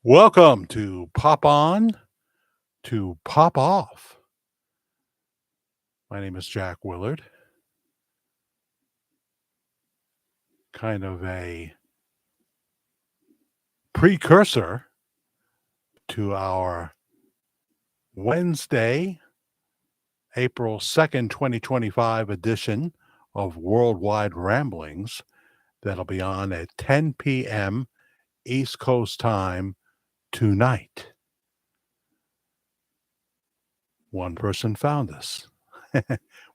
Welcome to Pop On to Pop Off. My name is Jack Willard. Kind of a precursor to our Wednesday, April 2nd, 2025 edition of Worldwide Ramblings that'll be on at 10 p.m. East Coast time tonight. One person found us.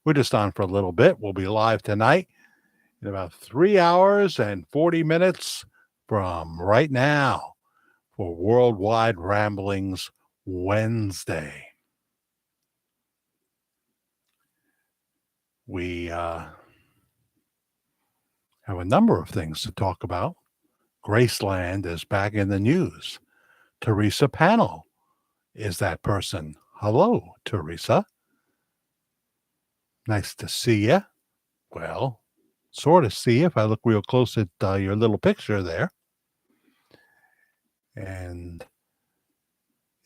We're just on for a little bit. We'll be live tonight in about 3 hours and 40 minutes from right now for Worldwide Ramblings Wednesday. We have a number of things to talk about. Graceland is back in the news. Teresa Panel is that person. Hello, Teresa. Nice to see you. Well, sort of see if I look real close at your little picture there. And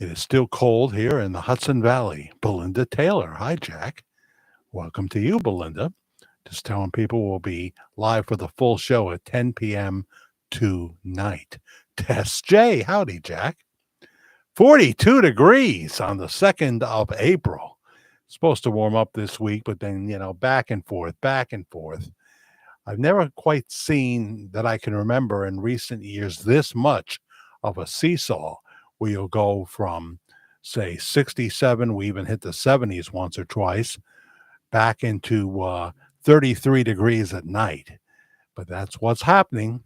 it is still cold here in the Hudson Valley. Belinda Taylor. Hi, Jack. Welcome to you, Belinda. Just telling people we'll be live for the full show at 10 p.m. tonight. Tess J. Howdy, Jack. 42 degrees on the 2nd of April. Supposed to warm up this week, but then, back and forth. I've never quite seen that I can remember in recent years this much of a seesaw where you'll go from, say, 67, we even hit the 70s once or twice, back into 33 degrees at night. But that's what's happening.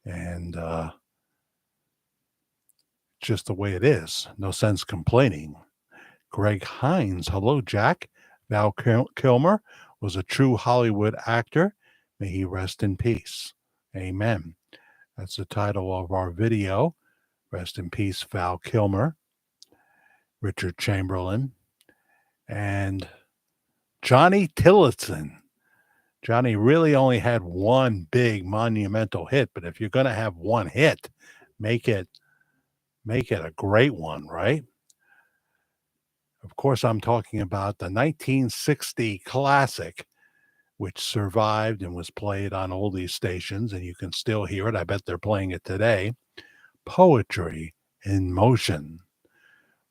And just the way it is. No sense complaining. Greg Hines. Hello, Jack. Val Kilmer was a true Hollywood actor. May he rest in peace. Amen. That's the title of our video. Rest in peace, Val Kilmer, Richard Chamberlin, and Johnny Tillotson. Johnny really only had one big monumental hit, but if you're going to have one hit, make it a great one, right? Of course, I'm talking about the 1960 classic, which survived and was played on oldies stations, and you can still hear it. I bet they're playing it today. Poetry in Motion.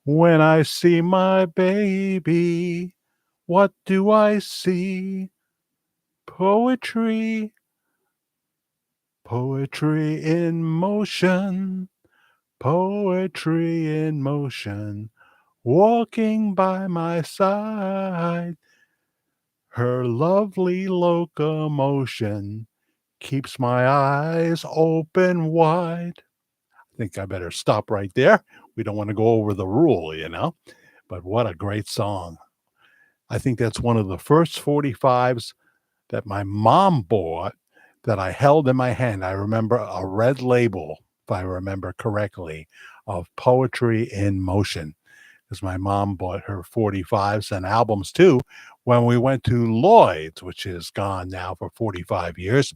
When I see my baby, what do I see? Poetry. Poetry in motion. Poetry in motion. Walking by my side. Her lovely locomotion keeps my eyes open wide. I think I better stop right there. We don't want to go over the rule, But what a great song. I think that's one of the first 45s that my mom bought that I held in my hand. I remember a red label, if I remember correctly, of Poetry in Motion. Because my mom bought her 45s and albums too when we went to Lloyd's, which is gone now for 45 years.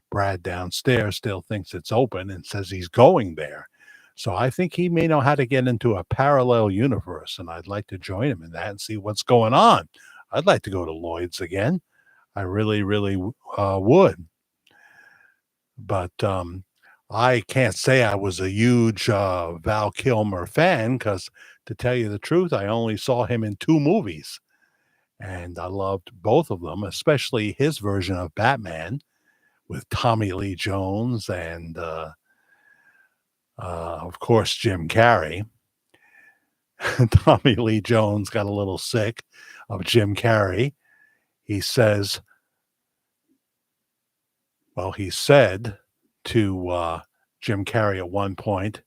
Brad downstairs still thinks it's open and says he's going there. So I think he may know how to get into a parallel universe, and I'd like to join him in that and see what's going on. I'd like to go to Lloyd's again. I really, really would. But I can't say I was a huge Val Kilmer fan because, to tell you the truth, I only saw him in 2 movies. And I loved both of them, especially his version of Batman with Tommy Lee Jones and, of course, Jim Carrey. Tommy Lee Jones got a little sick of Jim Carrey. He said to Jim Carrey at one point,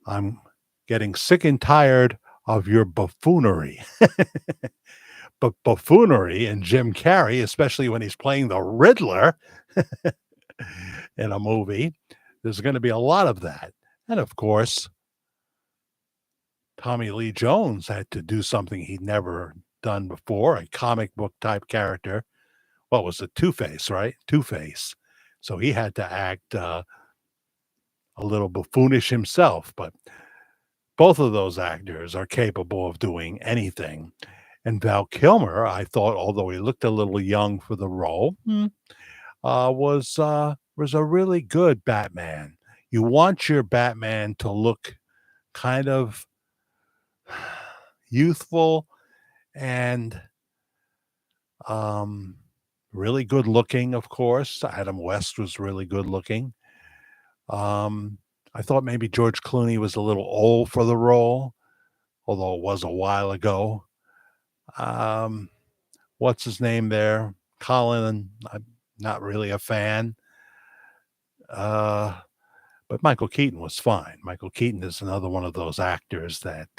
I'm getting sick and tired of your buffoonery. But buffoonery in Jim Carrey, especially when he's playing the Riddler in a movie, there's going to be a lot of that. And of course, Tommy Lee Jones had to do something he'd never done before, a comic book type character. What was it? Two-Face, right? Two-Face. So he had to act a little buffoonish himself, but both of those actors are capable of doing anything. And Val Kilmer, I thought, although he looked a little young for the role, was a really good Batman. You want your Batman to look kind of youthful and um, really good looking. Of course, Adam West was really good looking. Um, I thought maybe George Clooney was a little old for the role, although it was a while ago. Um, what's his name there? Colin. I'm not really a fan. Uh, but Michael Keaton was fine. Michael Keaton is another one of those actors that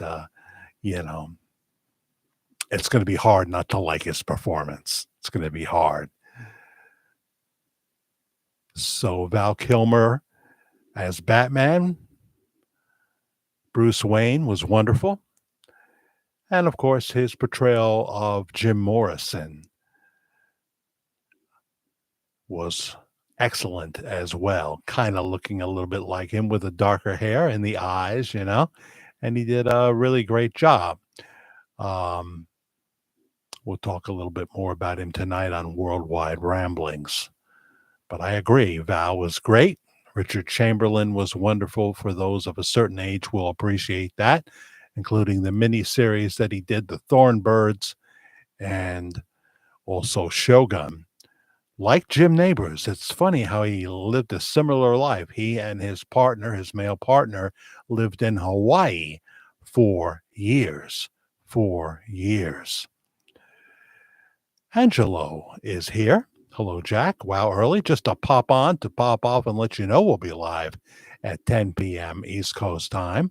you know, it's going to be hard not to like his performance. It's going to be hard. So Val Kilmer as Batman, Bruce Wayne was wonderful. And of course, his portrayal of Jim Morrison was excellent as well, kind of looking a little bit like him with the darker hair and the eyes, and he did a really great job. Um, we'll talk a little bit more about him tonight on Worldwide Ramblings. But I agree, Val was great. Richard Chamberlin was wonderful. For those of a certain age will appreciate that, including the miniseries that he did, The Thornbirds, and also Shogun. Like Jim Neighbors, it's funny how he lived a similar life. He and his partner, his male partner, lived in Hawaii for years. 4 years. Angelo is here. Hello, Jack. Wow, early. Just to pop on, to pop off, and let you know we'll be live at 10 p.m. East Coast time.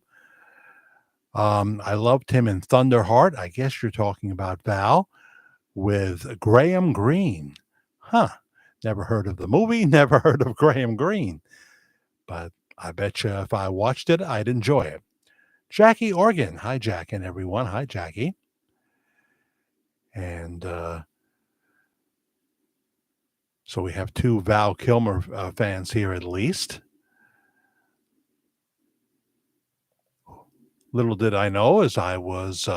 I loved him in Thunderheart. I guess you're talking about Val with Graham Greene. Huh. Never heard of the movie, never heard of Graham Greene. But I bet you if I watched it, I'd enjoy it. Jackie Organ. Hi, Jack and everyone. Hi, Jackie. And so we have two Val Kilmer fans here at least. Little did I know as I was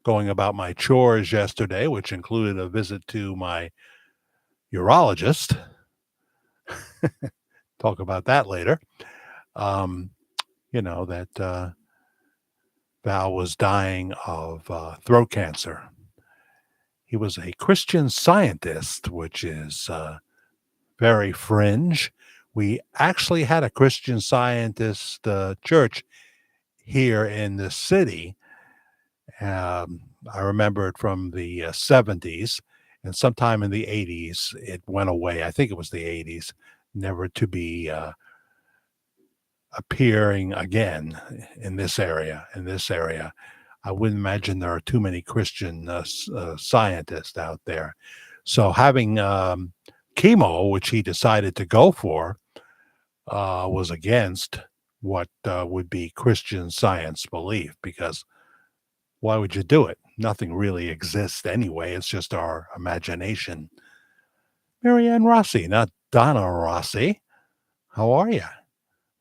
going about my chores yesterday, which included a visit to my urologist. Talk about that later. That Val was dying of throat cancer. He was a Christian Scientist, which is very fringe. We actually had a Christian Scientist church here in the city. I remember it from the 70s, and sometime in the 80s, it went away. I think it was the 80s, never to be appearing again in this area. I wouldn't imagine there are too many Christian scientists out there. So having chemo, which he decided to go for, was against what would be Christian Science belief, because why would you do it? Nothing really exists anyway. It's just our imagination. Marianne Rossi, not Donna Rossi. How are you?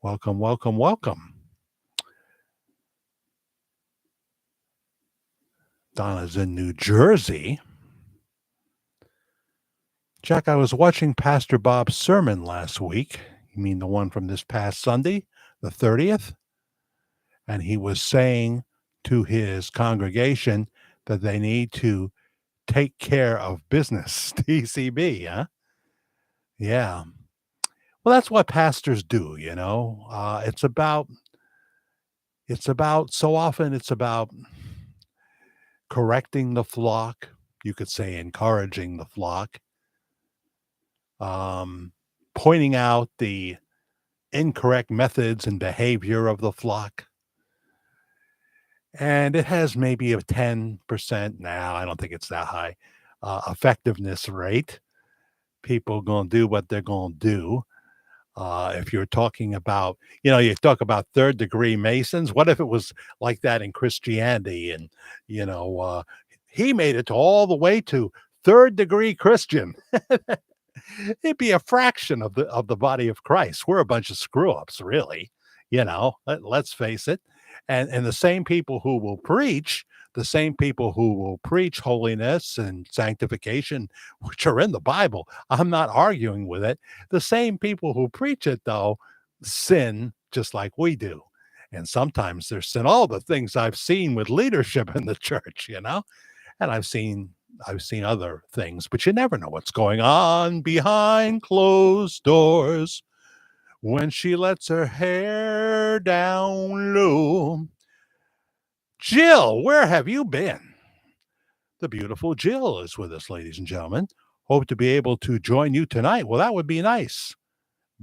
Welcome, welcome, welcome. Donna's in New Jersey. Jack, I was watching Pastor Bob's sermon last week. You mean the one from this past Sunday, the 30th? And he was saying to his congregation that they need to take care of business, TCB, huh? Yeah. Well, that's what pastors do, so often it's about correcting the flock. You could say encouraging the flock, pointing out the incorrect methods and behavior of the flock. And it has maybe a 10%, now I don't think it's that high, effectiveness rate. People going to do what they're going to do. If you're talking about, you talk about third degree Masons. What if it was like that in Christianity? And, he made it all the way to third degree Christian. It'd be a fraction of the body of Christ. We're a bunch of screw ups, really. Let's face it. And the same people who will preach, the same people who will preach holiness and sanctification, which are in the Bible. I'm not arguing with it. The same people who preach it, though, sin just like we do. And sometimes there's sin. All the things I've seen with leadership in the church. And I've seen other things, but you never know what's going on behind closed doors when she lets her hair down low. Jill, where have you been? The beautiful Jill is with us, ladies and gentlemen. Hope to be able to join you tonight. Well, that would be nice.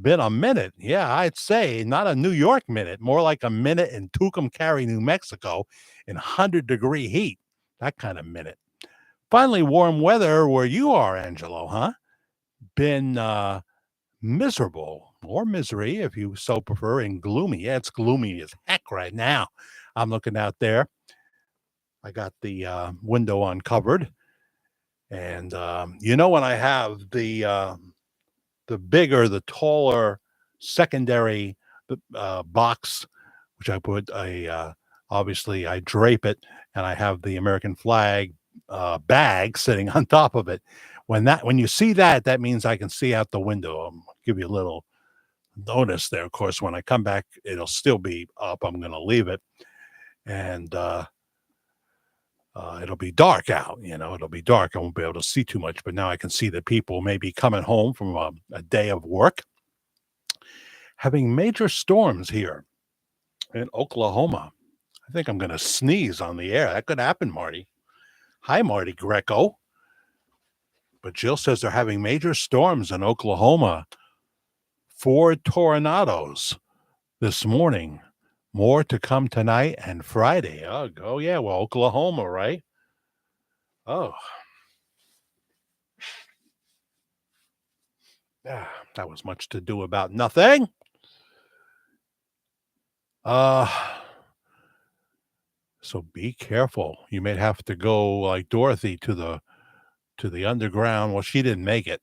Been a minute. Yeah, I'd say not a New York minute, more like a minute in Tucumcari, New Mexico in 100-degree heat. That kind of minute. Finally, warm weather where you are, Angelo, huh? Been miserable or misery, if you so prefer, and gloomy. Yeah, it's gloomy as heck right now. I'm looking out there. I got the window uncovered, and when I have the bigger, the taller secondary box, which I put obviously I drape it, and I have the American flag bag sitting on top of it. When you see that, that means I can see out the window. I'll give you a little notice there. Of course, when I come back, it'll still be up. I'm going to leave it, and it'll be dark out. It'll be dark. I won't be able to see too much, but now I can see the people maybe coming home from a day of work. Having major storms here in Oklahoma. I think I'm going to sneeze on the air. That could happen, Marty. Hi, Marty Greco. But Jill says they're having major storms in Oklahoma. 4 tornadoes this morning. More to come tonight and Friday. Oh yeah. Well, Oklahoma, right? Oh. Yeah, that was much to do about nothing. So be careful. You may have to go like Dorothy to the underground. Well, she didn't make it.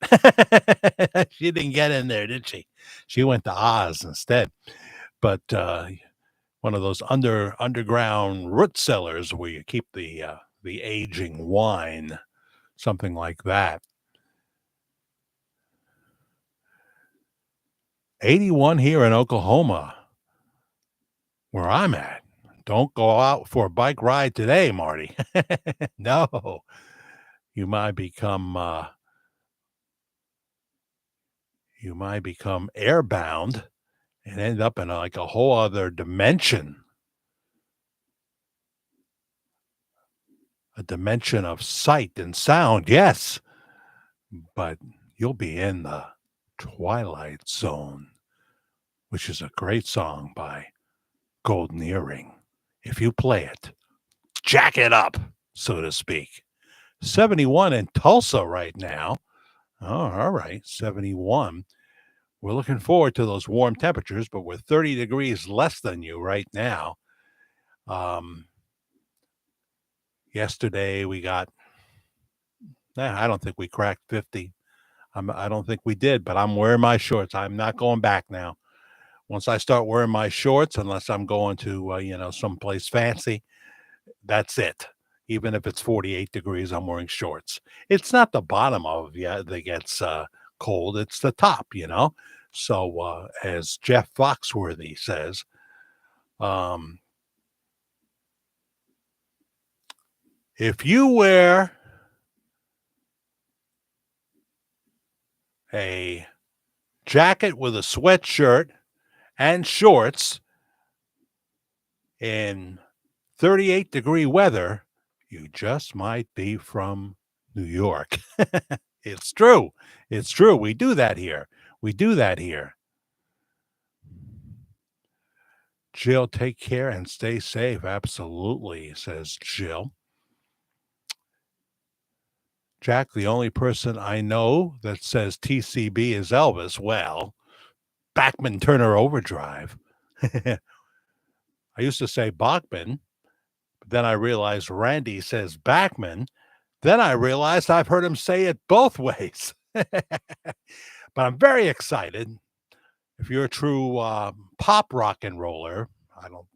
She didn't get in there, did she? She went to Oz instead. But one of those underground root cellars where you keep the aging wine, something like that. 81 here in Oklahoma, where I'm at. Don't go out for a bike ride today, Marty. No, you might become airbound and end up in like a whole other dimension, a dimension of sight and sound. Yes, but you'll be in the Twilight Zone, which is a great song by Golden Earring. If you play it, jack it up, so to speak. 71 in Tulsa right now. Oh, all right, 71. We're looking forward to those warm temperatures, but we're 30 degrees less than you right now. Yesterday we got, I don't think we cracked 50. I don't think we did, but I'm wearing my shorts. I'm not going back now. Once I start wearing my shorts, unless I'm going to, someplace fancy, that's it. Even if it's 48 degrees, I'm wearing shorts. It's not the bottom of that gets cold. It's the top. So as Jeff Foxworthy says, if you wear a jacket with a sweatshirt and shorts in 38-degree weather, you just might be from New York. It's true. It's true. We do that here. Jill, take care and stay safe. Absolutely, says Jill. Jack, the only person I know that says TCB is Elvis. Well, Bachman Turner Overdrive. I used to say Bachman, but then I realized Randy says Bachman. Then I realized I've heard him say it both ways. But I'm very excited. If you're a true pop rock and roller, I don't,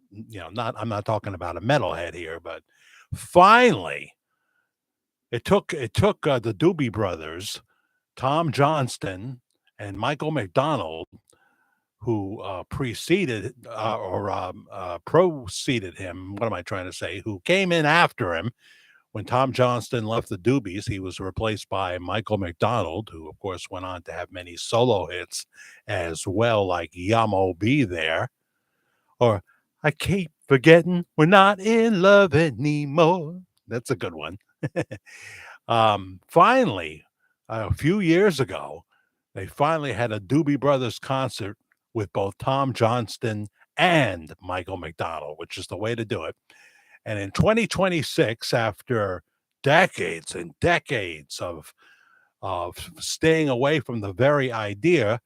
not I'm not talking about a metalhead here, but finally, it took the Doobie Brothers, Tom Johnston, and Michael McDonald, who preceded or proceeded him. What am I trying to say? Who came in after him when Tom Johnston left the Doobies? He was replaced by Michael McDonald, who of course went on to have many solo hits as well, like Yamo Be There, or I keep forgetting we're not in love anymore. That's a good one. Finally, a few years ago, they finally had a Doobie Brothers concert with both Tom Johnston and Michael McDonald, which is the way to do it. And in 2026, after decades and decades of staying away from the very idea,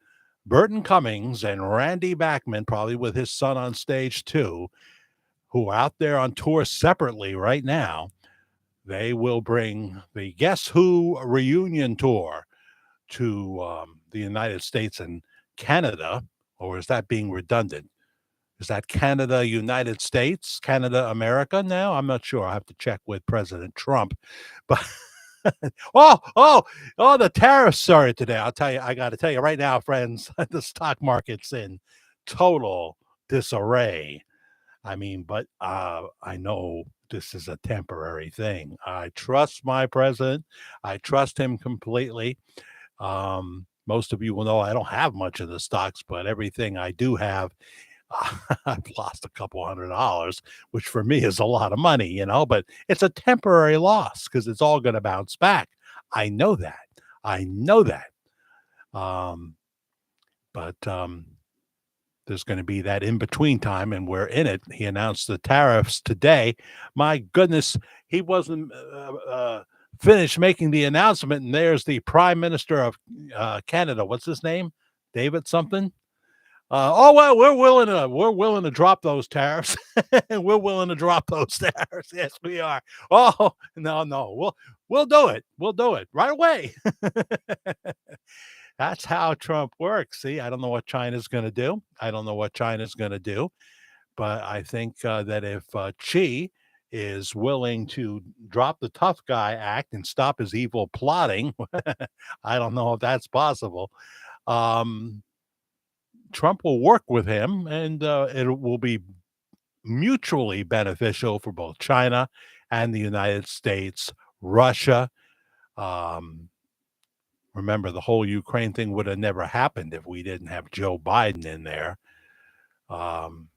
Burton Cummings and Randy Bachman, probably with his son on stage too, who are out there on tour separately right now, they will bring the Guess Who reunion tour to the United States and Canada. Or is that being redundant? Is that Canada, United States, Canada, America now? I'm not sure. I have to check with President Trump. But the tariffs started today. I'll tell you, I got to tell you right now, friends, the stock market's in total disarray. I mean, but I know this is a temporary thing. I trust my president. I trust him completely. Most of you will know I don't have much of the stocks, but everything I do have, I've lost a couple $100, which for me is a lot of money, but it's a temporary loss because it's all going to bounce back. I know that. I know that. But there's going to be that in between time, and we're in it. He announced the tariffs today. My goodness, he wasn't finished making the announcement, and there's the Prime Minister of Canada. What's his name? David something. Well, we're willing to drop those tariffs. We're willing to drop those tariffs. Yes, we are. Oh no, we'll do it. We'll do it right away. That's how Trump works. See, I don't know what China's going to do. I don't know what China's going to do. But I think that if Xi is willing to drop the tough guy act and stop his evil plotting, I don't know if that's possible. Trump will work with him, and it will be mutually beneficial for both China and the United States, Russia. Remember, the whole Ukraine thing would have never happened if we didn't have Joe Biden in there. Putin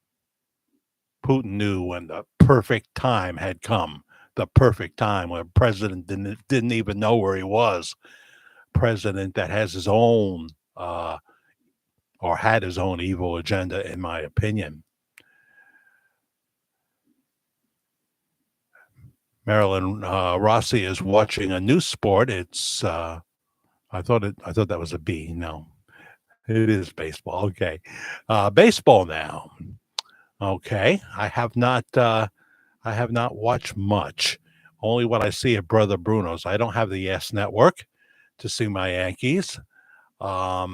knew when the perfect time had come, the perfect time when a president didn't even know where he was. President that has his own or had his own evil agenda, in my opinion. Marilyn Rossi is watching a new sport. It's I thought that was a B. No, it is baseball. Okay, baseball now. Okay, I have not watched much. Only what I see at Brother Bruno's. I don't have the Yes Network to see my Yankees. I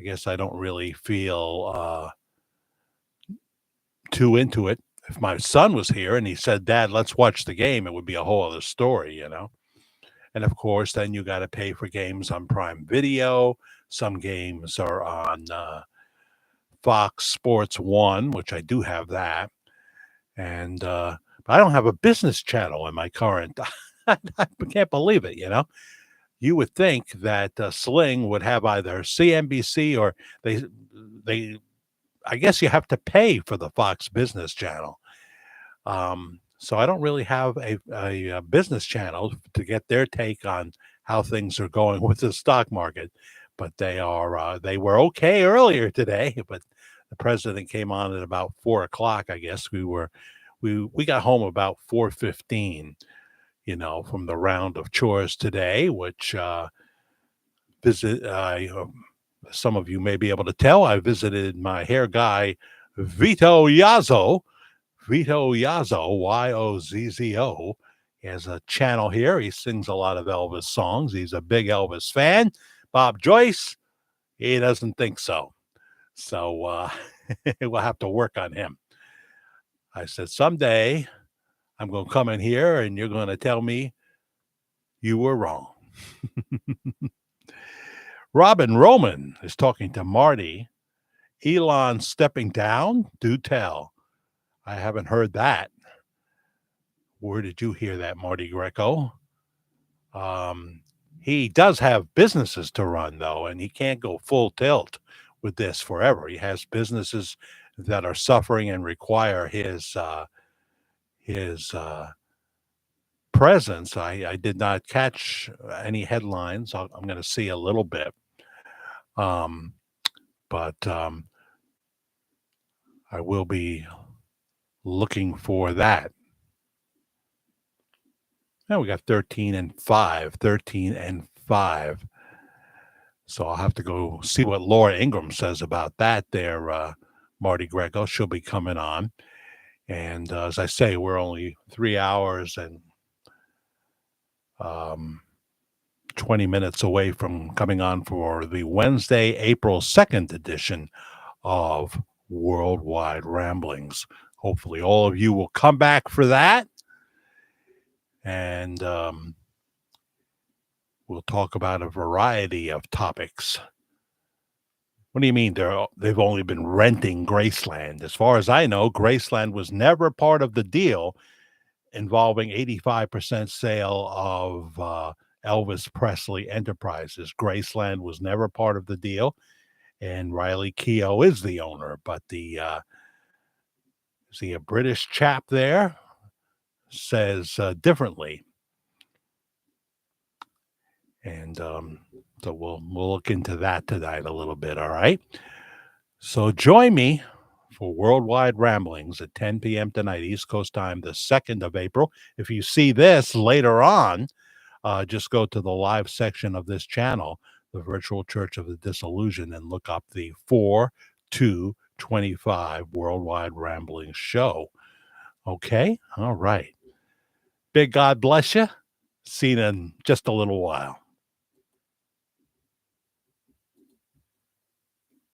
guess I don't really feel too into it. If my son was here and he said, "Dad, let's watch the game," it would be a whole other story, And of course, then you got to pay for games on Prime Video. Some games are on Fox Sports 1, which I do have that. And but I don't have a business channel in my current. I can't believe it, You would think that Sling would have either CNBC or they I guess you have to pay for the Fox business channel. So I don't really have a business channel to get their take on how things are going with the stock market. But they were okay earlier today. But the president came on at about 4:00. I guess we got home about 4:15. From the round of chores today, which some of you may be able to tell. I visited my hair guy, Vito Yazzo, Yozzo, He has a channel here. He sings a lot of Elvis songs. He's a big Elvis fan. Bob Joyce, he doesn't think so. So we'll have to work on him. I said, someday I'm going to come in here and you're going to tell me you were wrong. Robin Roman is talking to Marty. Elon stepping down? Do tell. I haven't heard that. Where did you hear that, Marty Greco? He does have businesses to run, though, and he can't go full tilt with this forever. He has businesses that are suffering and require his presence. I did not catch any headlines. I'm going to see a little bit. But I will be looking for that. Now we got 13 and 5. So I'll have to go see what Laura Ingram says about that there, Marty Greco. She'll be coming on. And as I say, we're only 3 hours and 20 minutes away from coming on for the Wednesday, April 2nd edition of Worldwide Ramblings. Hopefully all of you will come back for that. And we'll talk about a variety of topics. What do you mean they've only been renting Graceland? As far as I know, Graceland was never part of the deal involving 85% sale of Elvis Presley Enterprises. Graceland was never part of the deal, and Riley Keough is the owner. But see a British chap there says differently. And so we'll look into that tonight a little bit, all right? So join me for Worldwide Ramblings at 10 p.m. tonight, East Coast time, the 2nd of April. If you see this later on, just go to the live section of this channel, the Virtual Church of the Disillusioned, and look up the 4/2/25 Worldwide Ramblings show. Okay? All right. Big God bless you. See you in just a little while.